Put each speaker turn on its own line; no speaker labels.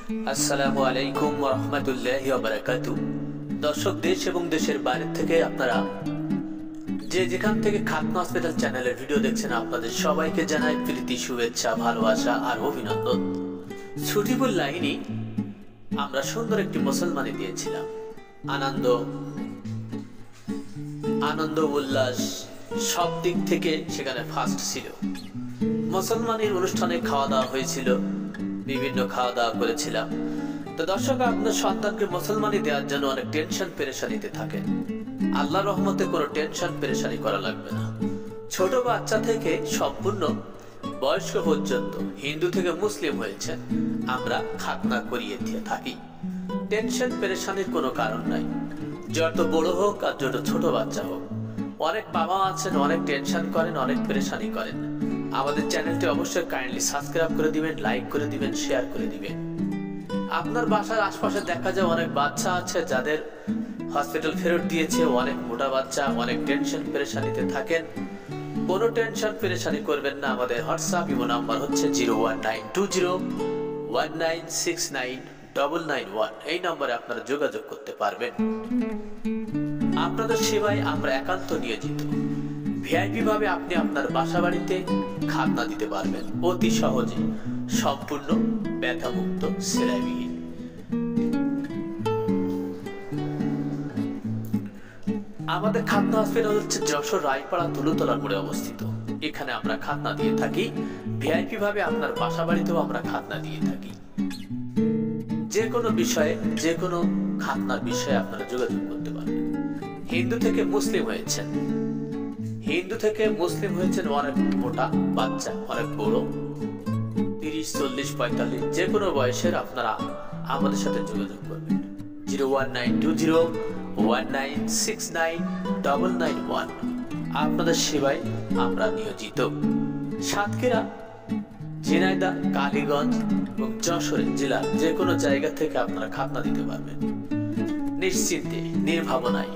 আসসালামু আলাইকুম ওয়া রাহমাতুল্লাহি ওয়া বারাকাতুহু। দর্শক, দেশ এবং দেশের বাইরে থেকে আপনারা যে যেখান থেকে খাতনা হসপিটাল চ্যানেলের ভিডিও দেখছেন, আপনাদের সবাইকে জানাই প্রীতি, শুভেচ্ছা, ভালোবাসা আর অভিনন্দন। ছুটিপুর লাইনে আমরা সুন্দর একটি মুসলমানি দিয়েছিলাম। আনন্দ উল্লাস সব দিক থেকে সেখানে ফার্স্ট ছিল। মুসলমানের অনুষ্ঠানে খাওয়া দাওয়া হয়েছিল, বিভিন্ন খাওয়া দাওয়া করেছিলাম। তো দর্শক, আপনার সন্তানকে মুসলমানি দেওয়ার জন্য অনেক টেনশন পেরেশানিতে থাকেন। আল্লাহর রহমতে কোনো টেনশন পেরেশানি করা লাগবে না। ছোট বাচ্চা থেকে সম্পূর্ণ বয়স্ক পর্যন্ত হিন্দু থেকে মুসলিম হয়েছে, আমরা খাতনা করিয়ে দিয়ে থাকি। টেনশন পেরেশানির কোনো কারণ নাই। যত বড় হোক আর যত ছোট বাচ্চা হোক, অনেক বাবা আছেন অনেক টেনশন করেন, অনেক পেরেশানি করেন। আমাদের চ্যানেলটি অবশ্যই কাইন্ডলি সাবস্ক্রাইব করে দিবেন, লাইক করে দিবেন, শেয়ার করে দিবেন। আপনার বাসার আশপাশে দেখা যায় অনেক বাচ্চা আছে যাদের হসপিটাল ফেরত দিয়েছে, অনেক মোটা বাচ্চা, অনেক টেনশন পেরেশানিতে থাকেন। কোনো টেনশন পেরেশানি করবেন না। আমাদের হোয়াটসঅ্যাপ ইমো নাম্বার হচ্ছে 01920196991। এই নম্বরে আপনারা যোগাযোগ করতে পারবেন। আপনাদের সেবায় আমরা একান্ত নিয়োজিত। ভিআইপি ভাবে আপনি আপনার বাসা বাড়িতে খাতনা দিতে পারবেন অতি সহজে, সম্পূর্ণ ব্যথামুক্ত, সেলাইবিহীন। আমাদের খাতনা হসপিটাল হচ্ছে যশোর রায়পাড়া তুলুতলা মোড়ে অবস্থিত। এখানে আমরা খাতনা দিয়ে থাকি। ভিআইপি ভাবে আপনার বাসা বাড়িতেও আমরা খাতনা দিয়ে থাকি। যে কোনো বিষয়ে, যে কোনো খাতনার বিষয়ে আপনারা যোগাযোগ করতে পারবেন। হিন্দু থেকে মুসলিম হয়েছেন, অনেক মোটা বাচ্চা, অনেক বড়, 30, 40, 45 যে কোনো বয়সের আপনারা আমাদের সাথে যোগাযোগ করবেন। 01920196991। আপনাদের সেবায় আমরা নিয়োজিত। সাতক্ষীরা, ঝিনাইদহ, কালীগঞ্জ এবং যশোর জেলার যে কোনো জায়গা থেকে আপনারা খাতনা দিতে পারবেন নিশ্চিন্তে, নির্ভাবনায়।